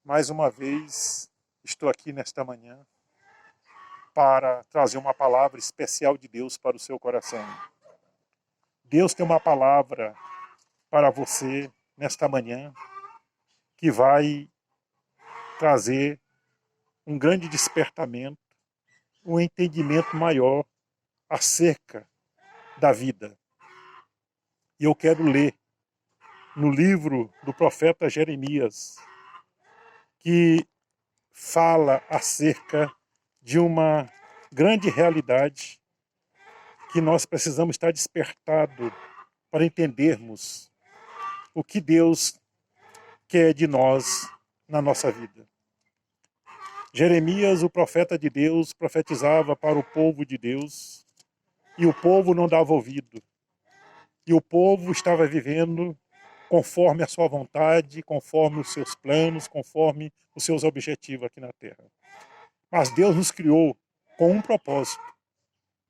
Mais uma vez, estou aqui nesta manhã para trazer uma palavra especial de Deus para o seu coração. Deus tem uma palavra para você nesta manhã que vai trazer um grande despertamento, um entendimento maior acerca da vida. E eu quero ler no livro do profeta Jeremias, que fala acerca de uma grande realidade que nós precisamos estar despertados para entendermos o que Deus quer de nós na nossa vida. Jeremias, o profeta de Deus, profetizava para o povo de Deus e o povo não dava ouvido. E o povo estava vivendo conforme a sua vontade, conforme os seus planos, conforme os seus objetivos aqui na Terra. Mas Deus nos criou com um propósito,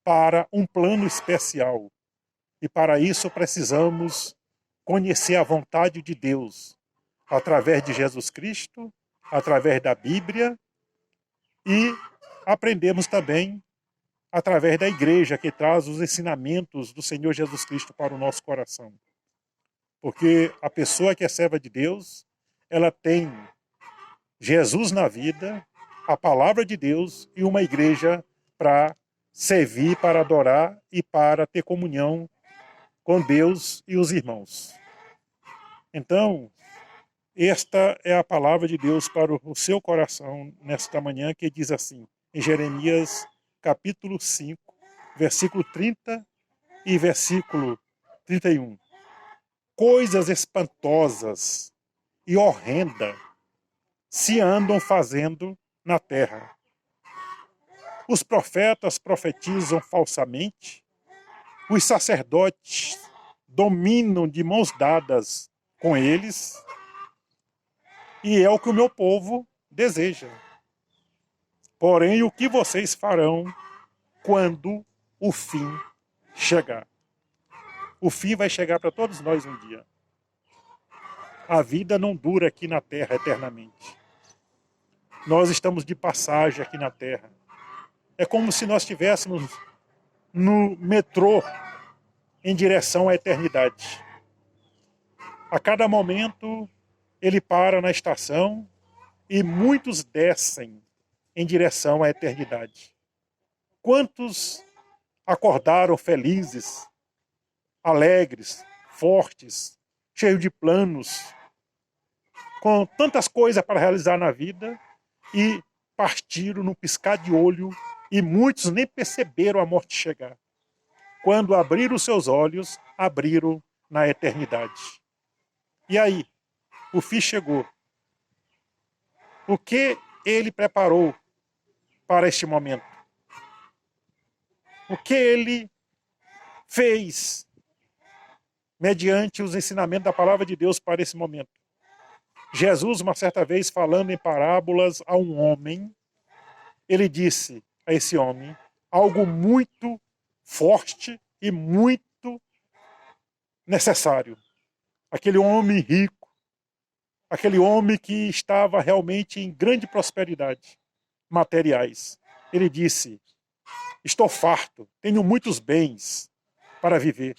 para um plano especial. E para isso precisamos conhecer a vontade de Deus, através de Jesus Cristo, através da Bíblia, e aprendemos também através da igreja, que traz os ensinamentos do Senhor Jesus Cristo para o nosso coração. Porque a pessoa que é serva de Deus, ela tem Jesus na vida, a palavra de Deus e uma igreja para servir, para adorar e para ter comunhão com Deus e os irmãos. Então, esta é a palavra de Deus para o seu coração nesta manhã, que diz assim, em Jeremias capítulo 5, versículo 30 e versículo 31. Coisas espantosas e horrendas se andam fazendo na terra. Os profetas profetizam falsamente, os sacerdotes dominam de mãos dadas com eles, e é o que o meu povo deseja. Porém, o que vocês farão quando o fim chegar? O fim vai chegar para todos nós um dia. A vida não dura aqui na terra eternamente. Nós estamos de passagem aqui na terra. É como se nós estivéssemos no metrô em direção à eternidade. A cada momento ele para na estação e muitos descem em direção à eternidade. Quantos acordaram felizes, alegres, fortes, cheios de planos, com tantas coisas para realizar na vida e partiram num piscar de olho e muitos nem perceberam a morte chegar. Quando abriram seus olhos, abriram na eternidade. E aí, o fim chegou. O que ele preparou para este momento? O que ele fez mediante os ensinamentos da palavra de Deus para esse momento? Jesus, uma certa vez, falando em parábolas a um homem, ele disse a esse homem algo muito forte e muito necessário. Aquele homem rico, aquele homem que estava realmente em grande prosperidade materiais. Ele disse, estou farto, tenho muitos bens para viver.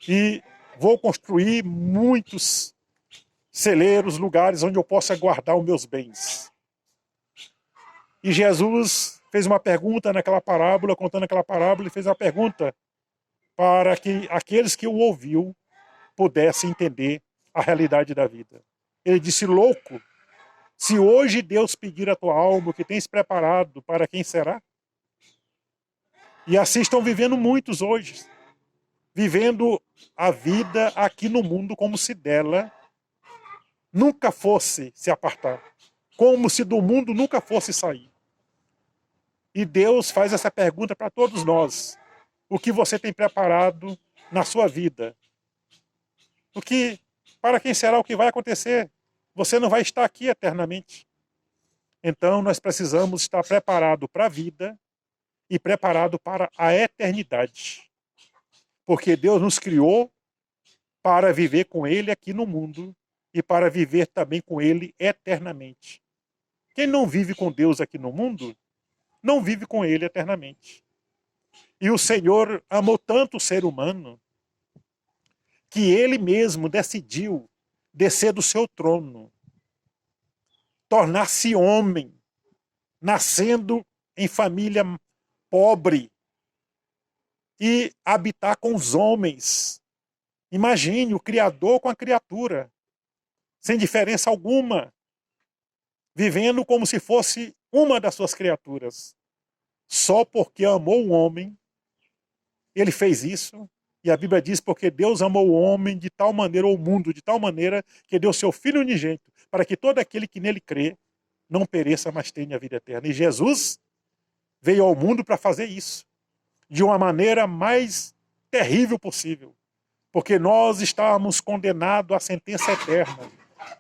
E vou construir muitos celeiros, lugares onde eu possa guardar os meus bens. E Jesus fez uma pergunta naquela parábola, contando aquela parábola, ele fez uma pergunta para que aqueles que o ouviu pudessem entender a realidade da vida. Ele disse, louco, se hoje Deus pedir a tua alma o que tens preparado, para quem será? E assim estão vivendo muitos hoje, vivendo a vida aqui no mundo como se dela nunca fosse se apartar, como se do mundo nunca fosse sair. E Deus faz essa pergunta para todos nós. O que você tem preparado na sua vida? Para quem será o que vai acontecer? Você não vai estar aqui eternamente. Então nós precisamos estar preparados para a vida e preparado para a eternidade. Porque Deus nos criou para viver com Ele aqui no mundo e para viver também com Ele eternamente. Quem não vive com Deus aqui no mundo, não vive com Ele eternamente. E o Senhor amou tanto o ser humano que Ele mesmo decidiu descer do seu trono, tornar-se homem, nascendo em família pobre e habitar com os homens. Imagine o Criador com a criatura, sem diferença alguma, vivendo como se fosse uma das suas criaturas. Só porque amou o homem, ele fez isso. E a Bíblia diz, porque Deus amou o homem de tal maneira, ou o mundo de tal maneira, que deu seu Filho unigênito, para que todo aquele que nele crê não pereça, mas tenha a vida eterna. E Jesus veio ao mundo para fazer isso, de uma maneira mais terrível possível. Porque nós estávamos condenados à sentença eterna,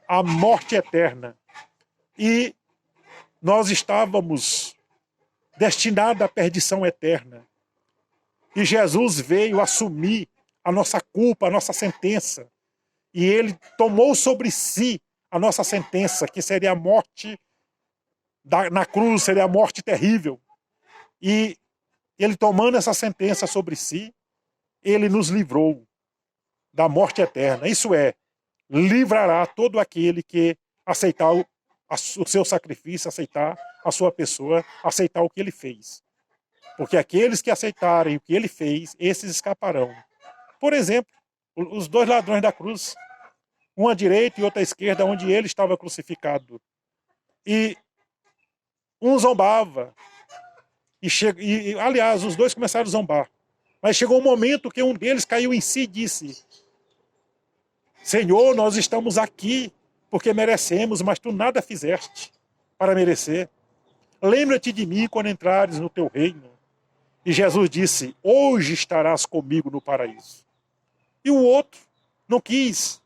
à morte eterna. E nós estávamos destinados à perdição eterna. E Jesus veio assumir a nossa culpa, a nossa sentença. E ele tomou sobre si a nossa sentença, que seria a morte na cruz, seria a morte terrível. E ele tomando essa sentença sobre si, ele nos livrou da morte eterna. Isso é, livrará todo aquele que aceitar o seu sacrifício, aceitar a sua pessoa, aceitar o que ele fez. Porque aqueles que aceitarem o que ele fez, esses escaparão. Por exemplo, os dois ladrões da cruz, um à direita e outro à esquerda, onde ele estava crucificado. E um zombava. Aliás, os dois começaram a zombar. Mas chegou um momento que um deles caiu em si e disse: Senhor, nós estamos aqui porque merecemos, mas tu nada fizeste para merecer. Lembra-te de mim quando entrares no teu reino. E Jesus disse: hoje estarás comigo no paraíso. E o outro não quis,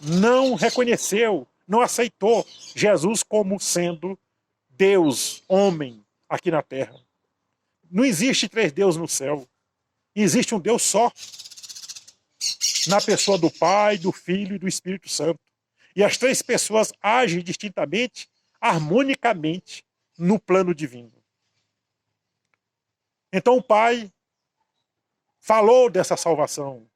não reconheceu, não aceitou Jesus como sendo Deus, homem, aqui na terra. Não existe três deuses no céu. Existe um Deus só, na pessoa do Pai, do Filho e do Espírito Santo. E as três pessoas agem distintamente, harmonicamente, no plano divino. Então o Pai falou dessa salvação,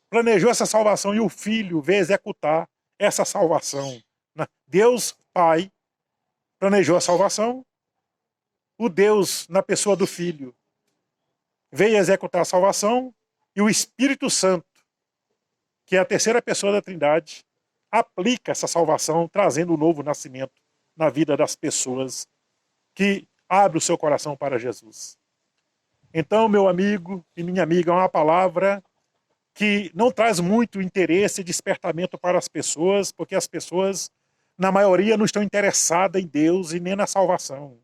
planejou essa salvação e o Filho veio executar essa salvação. Deus, Pai, planejou a salvação, o Deus, na pessoa do Filho, veio executar a salvação e o Espírito Santo, que é a terceira pessoa da Trindade, aplica essa salvação, trazendo um novo nascimento na vida das pessoas que abrem o seu coração para Jesus. Então, meu amigo e minha amiga, é uma palavra que não traz muito interesse e despertamento para as pessoas, porque as pessoas, na maioria, não estão interessadas em Deus e nem na salvação.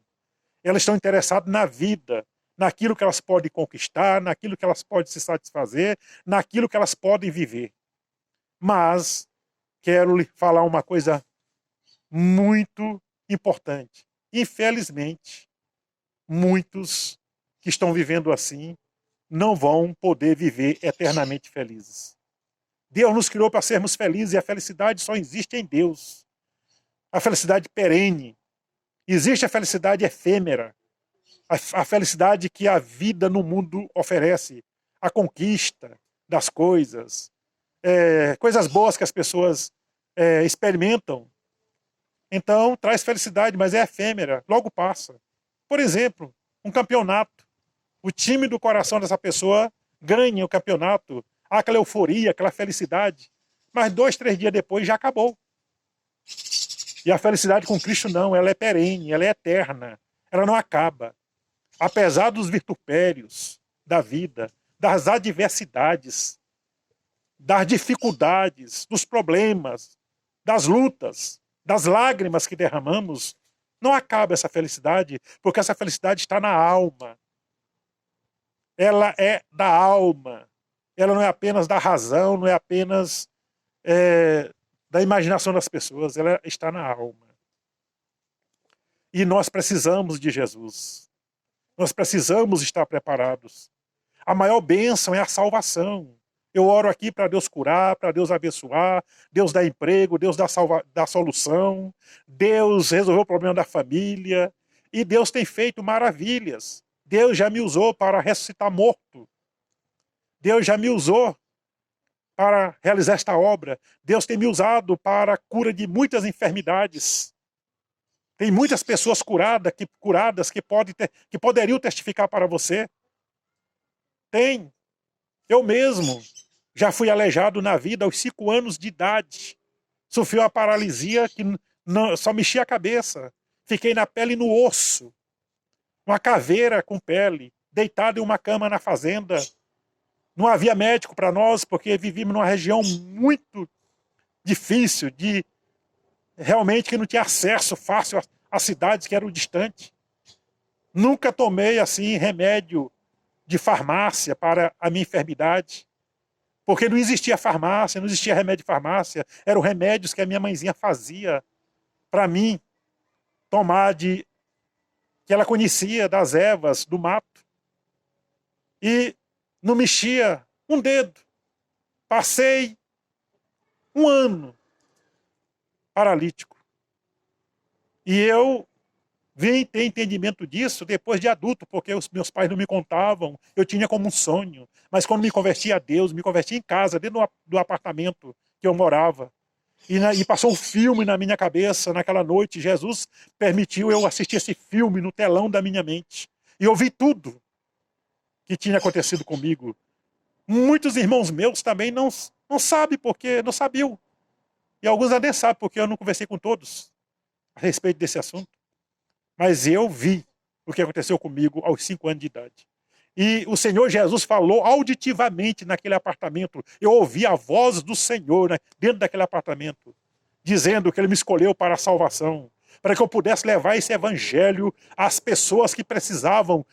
Elas estão interessadas na vida, naquilo que elas podem conquistar, naquilo que elas podem se satisfazer, naquilo que elas podem viver. Mas quero lhe falar uma coisa muito importante. Infelizmente, muitos que estão vivendo assim não vão poder viver eternamente felizes. Deus nos criou para sermos felizes e a felicidade só existe em Deus. A felicidade perene. Existe a felicidade efêmera. A felicidade que a vida no mundo oferece. A conquista das coisas. Coisas boas que as pessoas experimentam. Então, traz felicidade, mas é efêmera. Logo passa. Por exemplo, um campeonato. O time do coração dessa pessoa ganha o campeonato. Há aquela euforia, aquela felicidade. Mas 2, 3 dias depois já acabou. E a felicidade com Cristo não, ela é perene, ela é eterna. Ela não acaba. Apesar dos vitupérios da vida, das adversidades, das dificuldades, dos problemas, das lutas, das lágrimas que derramamos, não acaba essa felicidade, porque essa felicidade está na alma. Ela é da alma. Ela não é apenas da razão, não é apenas da imaginação das pessoas, ela está na alma. E nós precisamos de Jesus. Nós precisamos estar preparados. A maior bênção é a salvação. Eu oro aqui para Deus curar, para Deus abençoar, Deus dar emprego, Deus dar solução, Deus resolver o problema da família. E Deus tem feito maravilhas. Deus já me usou para ressuscitar morto. Deus já me usou para realizar esta obra. Deus tem me usado para a cura de muitas enfermidades. Tem muitas pessoas curadas que poderiam testificar para você. Tem. Eu mesmo já fui aleijado na vida aos 5 anos de idade. Sofri uma paralisia que só mexia a cabeça. Fiquei na pele e no osso. Uma caveira com pele, deitado em uma cama na fazenda. Não havia médico para nós, porque vivíamos numa região muito difícil, realmente que não tinha acesso fácil às cidades que eram distantes. Nunca tomei assim remédio de farmácia para a minha enfermidade, porque não existia farmácia, não existia remédio de farmácia, eram remédios que a minha mãezinha fazia para mim tomar, que ela conhecia das ervas do mato. E não mexia um dedo. Passei 1 ano paralítico. E eu vim ter entendimento disso depois de adulto, porque os meus pais não me contavam, eu tinha como um sonho. Mas quando me converti a Deus, me converti em casa, dentro do apartamento que eu morava. E passou um filme na minha cabeça naquela noite. Jesus permitiu eu assistir esse filme no telão da minha mente. E eu vi tudo que tinha acontecido comigo. Muitos irmãos meus também não sabem porque não sabiam. E alguns nem sabem porque eu não conversei com todos a respeito desse assunto. Mas eu vi o que aconteceu comigo aos 5 anos de idade. E o Senhor Jesus falou auditivamente naquele apartamento. Eu ouvi a voz do Senhor, né, dentro daquele apartamento, dizendo que Ele me escolheu para a salvação, para que eu pudesse levar esse evangelho às pessoas que precisavam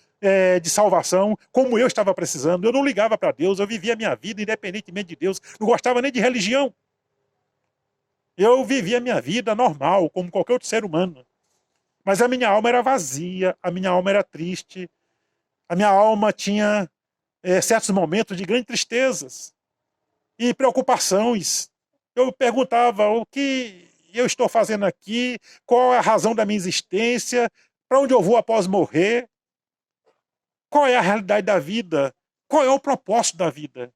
de salvação, como eu estava precisando. Eu não ligava para Deus, eu vivia a minha vida independentemente de Deus, não gostava nem de religião. Eu vivia a minha vida normal, como qualquer outro ser humano. Mas a minha alma era vazia, a minha alma era triste, a minha alma tinha certos momentos de grandes tristezas e preocupações. Eu perguntava o que eu estou fazendo aqui, qual é a razão da minha existência, para onde eu vou após morrer, qual é a realidade da vida, qual é o propósito da vida.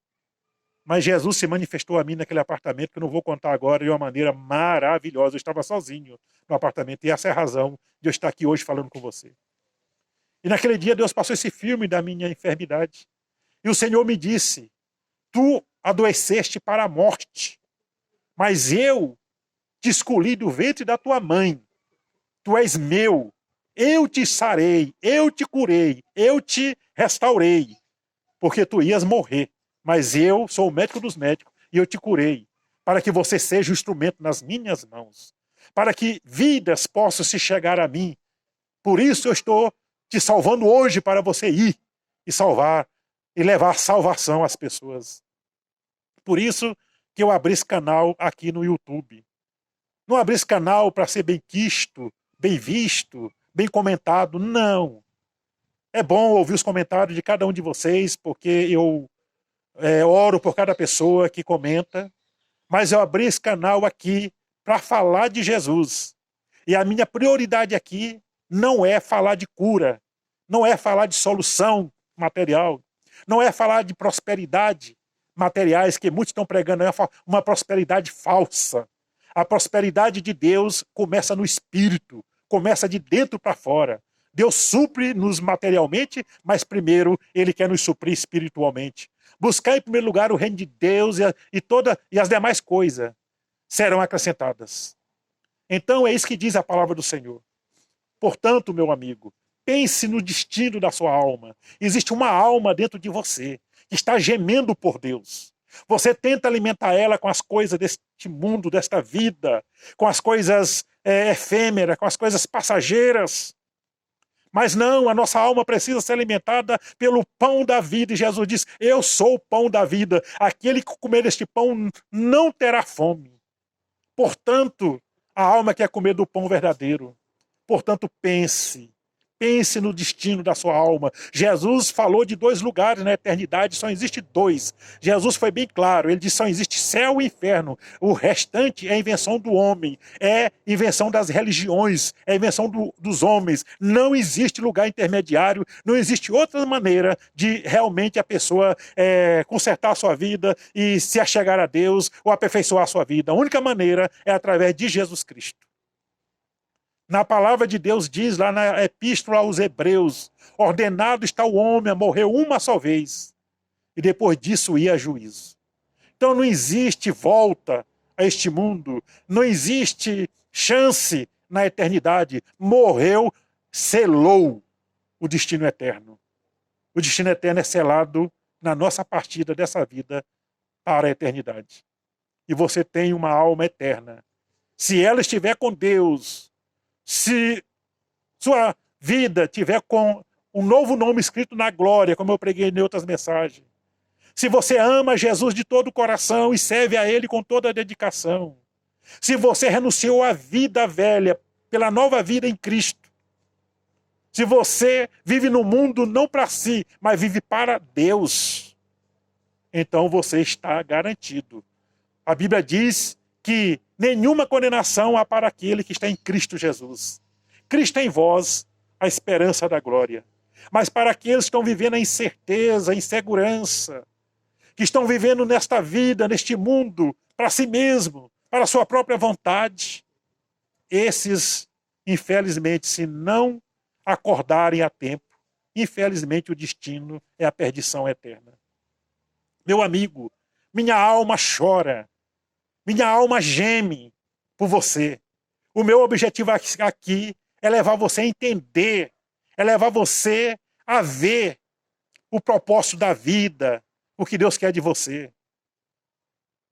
Mas Jesus se manifestou a mim naquele apartamento, que eu não vou contar agora, de uma maneira maravilhosa. Eu estava sozinho no apartamento, e essa é a razão de eu estar aqui hoje falando com você. E naquele dia Deus passou esse filme da minha enfermidade. E o Senhor me disse: tu adoeceste para a morte, mas eu te escolhi do ventre da tua mãe. Tu és meu, eu te sarei, eu te curei, eu te restaurei, porque tu ias morrer. Mas eu sou o médico dos médicos e eu te curei, para que você seja o instrumento nas minhas mãos, para que vidas possam se chegar a mim. Por isso eu estou te salvando hoje, para você ir e salvar e levar salvação às pessoas. Por isso que eu abri esse canal aqui no YouTube. Não abri esse canal para ser bem quisto, bem visto, bem comentado, não. É bom ouvir os comentários de cada um de vocês, porque eu oro por cada pessoa que comenta, mas eu abri esse canal aqui para falar de Jesus. E a minha prioridade aqui não é falar de cura, não é falar de solução material, não é falar de prosperidade materiais, que muitos estão pregando, é uma prosperidade falsa. A prosperidade de Deus começa no espírito, começa de dentro para fora. Deus supre-nos materialmente, mas primeiro Ele quer nos suprir espiritualmente. Buscar em primeiro lugar o reino de Deus e as demais coisas serão acrescentadas. Então é isso que diz a palavra do Senhor. Portanto, meu amigo, pense no destino da sua alma. Existe uma alma dentro de você que está gemendo por Deus. Você tenta alimentar ela com as coisas deste mundo, desta vida, com as coisas efêmeras, com as coisas passageiras. Mas não, a nossa alma precisa ser alimentada pelo pão da vida. E Jesus diz: eu sou o pão da vida. Aquele que comer deste pão não terá fome. Portanto, a alma quer comer do pão verdadeiro. Portanto, pense Pense no destino da sua alma. Jesus falou de 2 lugares na eternidade, só existe 2. Jesus foi bem claro, ele disse só existe céu e inferno. O restante é invenção do homem, é invenção das religiões, é invenção dos homens. Não existe lugar intermediário, não existe outra maneira de realmente a pessoa consertar a sua vida e se achegar a Deus ou aperfeiçoar a sua vida. A única maneira é através de Jesus Cristo. Na palavra de Deus diz lá na epístola aos Hebreus, ordenado está o homem a morrer uma só vez, e depois disso ir a juízo. Então não existe volta a este mundo, não existe chance na eternidade. Morreu, selou o destino eterno. O destino eterno é selado na nossa partida dessa vida para a eternidade. E você tem uma alma eterna. Se ela estiver com Deus, se sua vida tiver com um novo nome escrito na glória, como eu preguei em outras mensagens, se você ama Jesus de todo o coração e serve a Ele com toda a dedicação, se você renunciou à vida velha pela nova vida em Cristo, se você vive no mundo não para si, mas vive para Deus, então você está garantido. A Bíblia diz que nenhuma condenação há para aquele que está em Cristo Jesus. Cristo em vós, a esperança da glória. Mas para aqueles que estão vivendo a incerteza, a insegurança, que estão vivendo nesta vida, neste mundo, para si mesmo, para a sua própria vontade, esses, infelizmente, se não acordarem a tempo, infelizmente o destino é a perdição eterna. Meu amigo, minha alma chora, minha alma geme por você. O meu objetivo aqui é levar você a entender, é levar você a ver o propósito da vida, o que Deus quer de você.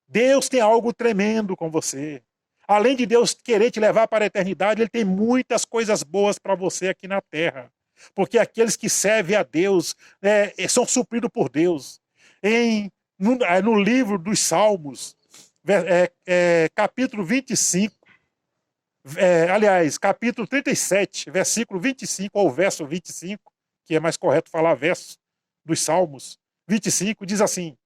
Deus tem algo tremendo com você. Além de Deus querer te levar para a eternidade, Ele tem muitas coisas boas para você aqui na terra. Porque aqueles que servem a Deus são supridos por Deus. No livro dos Salmos, capítulo 25, capítulo 37, versículo 25, ou verso 25, que é mais correto falar verso dos Salmos, 25, diz assim: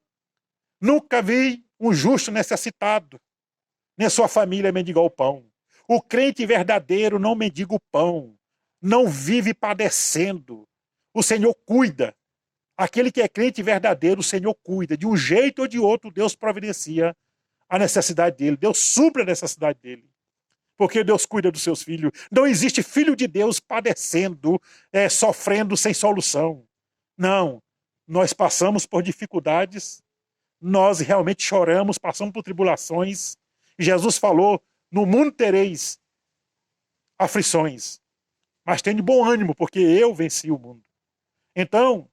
nunca vi um justo necessitado, nem sua família mendigar o pão. O crente verdadeiro não mendiga o pão, não vive padecendo. O Senhor cuida. Aquele que é crente verdadeiro, o Senhor cuida. De um jeito ou de outro, Deus providencia a necessidade dele. Deus supre a necessidade dele. Porque Deus cuida dos seus filhos. Não existe filho de Deus padecendo, sofrendo sem solução. Não. Nós passamos por dificuldades, nós realmente choramos, passamos por tribulações. E Jesus falou: no mundo tereis aflições, mas tenha bom ânimo, porque eu venci o mundo. Então,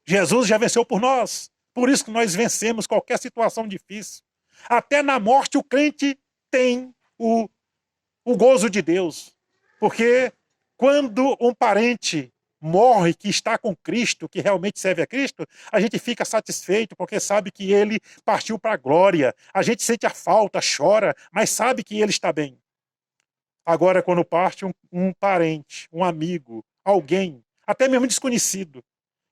Jesus já venceu por nós. Por isso que nós vencemos qualquer situação difícil. Até na morte o crente tem o gozo de Deus. Porque quando um parente morre que está com Cristo, que realmente serve a Cristo, a gente fica satisfeito porque sabe que ele partiu para a glória. A gente sente a falta, chora, mas sabe que ele está bem. Agora, quando parte um parente, um amigo, alguém, até mesmo desconhecido,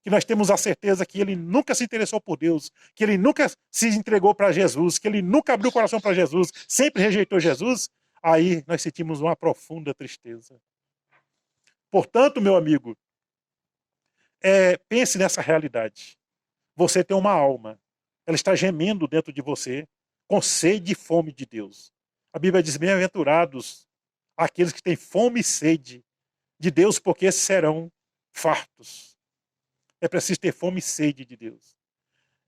que nós temos a certeza que ele nunca se interessou por Deus, que ele nunca se entregou para Jesus, que ele nunca abriu o coração para Jesus, sempre rejeitou Jesus, aí nós sentimos uma profunda tristeza. Portanto, meu amigo, pense nessa realidade. Você tem uma alma, ela está gemendo dentro de você, com sede e fome de Deus. A Bíblia diz: bem-aventurados aqueles que têm fome e sede de Deus, porque esses serão fartos. É preciso ter fome e sede de Deus.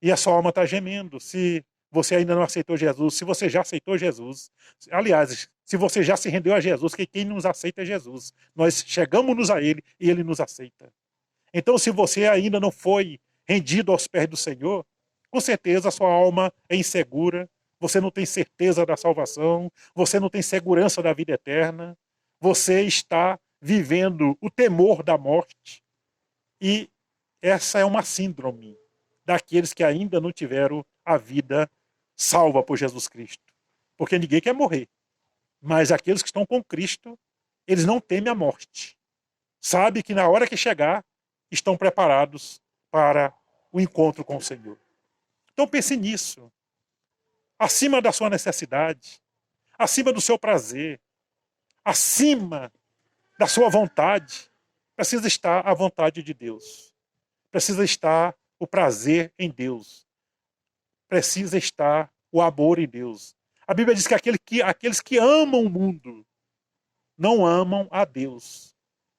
E a sua alma está gemendo. Se você ainda não aceitou Jesus, se você já aceitou Jesus, aliás, se você já se rendeu a Jesus, que quem nos aceita é Jesus. Nós chegamos a Ele e Ele nos aceita. Então, se você ainda não foi rendido aos pés do Senhor, com certeza a sua alma é insegura, você não tem certeza da salvação, você não tem segurança da vida eterna, você está vivendo o temor da morte. E essa é uma síndrome daqueles que ainda não tiveram a vida salva por Jesus Cristo. Porque ninguém quer morrer. Mas aqueles que estão com Cristo, eles não temem a morte. sabe que na hora que chegar, estão preparados para o encontro com o Senhor. Então pense nisso. Acima da sua necessidade, acima do seu prazer, acima da sua vontade, precisa estar a vontade de Deus. Precisa estar o prazer em Deus. Precisa estar o amor em Deus. A Bíblia diz que aqueles que amam o mundo não amam a Deus.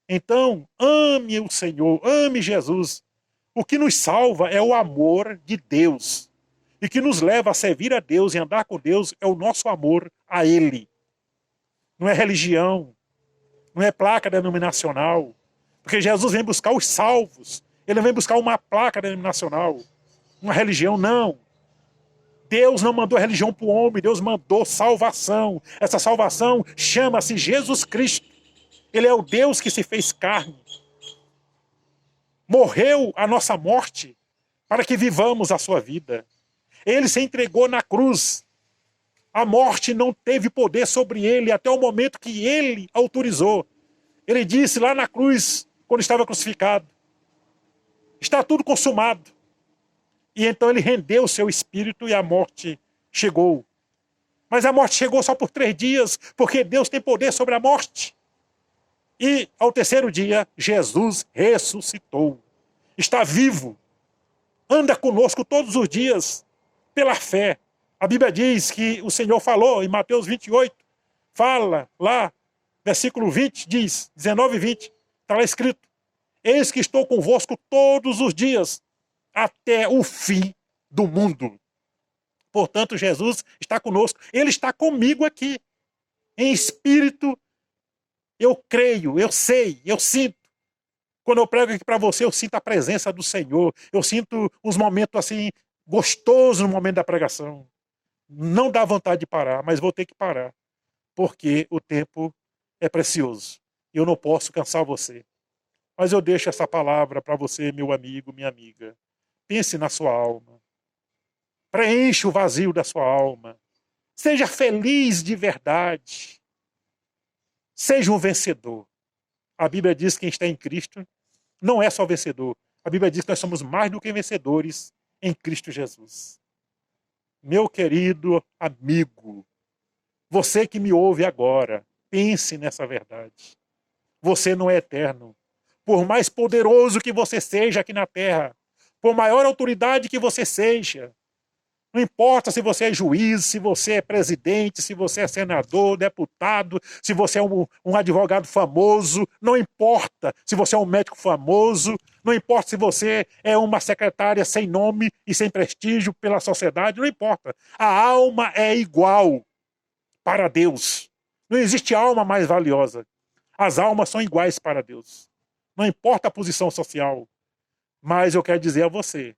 Então, ame o Senhor, ame Jesus. O que nos salva é o amor de Deus. E o que nos leva a servir a Deus e andar com Deus é o nosso amor a Ele. Não é religião, não é placa denominacional. Porque Jesus vem buscar os salvos. Ele não vem buscar uma placa denominacional, uma religião, não. Deus não mandou religião para o homem, Deus mandou salvação. Essa salvação chama-se Jesus Cristo. Ele é o Deus que se fez carne. Morreu a nossa morte para que vivamos a sua vida. Ele se entregou na cruz. A morte não teve poder sobre ele até o momento que ele autorizou. Ele disse lá na cruz, quando estava crucificado, está tudo consumado. E então ele rendeu o seu espírito e a morte chegou. Mas a morte chegou só por 3 dias, porque Deus tem poder sobre a morte. E ao 3º dia, Jesus ressuscitou. Está vivo. Anda conosco todos os dias, pela fé. A Bíblia diz que o Senhor falou em Mateus 28. Fala lá, versículo 20, diz, 19 e 20. Está lá escrito. Eis que estou convosco todos os dias, até o fim do mundo. Portanto, Jesus está conosco. Ele está comigo aqui. Em espírito, eu creio, eu sei, eu sinto. Quando eu prego aqui para você, eu sinto a presença do Senhor. Eu sinto uns momentos assim, gostosos no momento da pregação. Não dá vontade de parar, mas vou ter que parar. Porque o tempo é precioso. Eu não posso cansar você. Mas eu deixo essa palavra para você, meu amigo, minha amiga. Pense na sua alma. Preencha o vazio da sua alma. Seja feliz de verdade. Seja um vencedor. A Bíblia diz que quem está em Cristo não é só vencedor. A Bíblia diz que nós somos mais do que vencedores em Cristo Jesus. Meu querido amigo, você que me ouve agora, pense nessa verdade. Você não é eterno. Por mais poderoso que você seja aqui na terra, por maior autoridade que você seja, não importa se você é juiz, se você é presidente, se você é senador, deputado, se você é um advogado famoso, não importa se você é um médico famoso, não importa se você é uma secretária sem nome e sem prestígio pela sociedade, não importa. A alma é igual para Deus. Não existe alma mais valiosa. As almas são iguais para Deus. Não importa a posição social. Mas eu quero dizer a você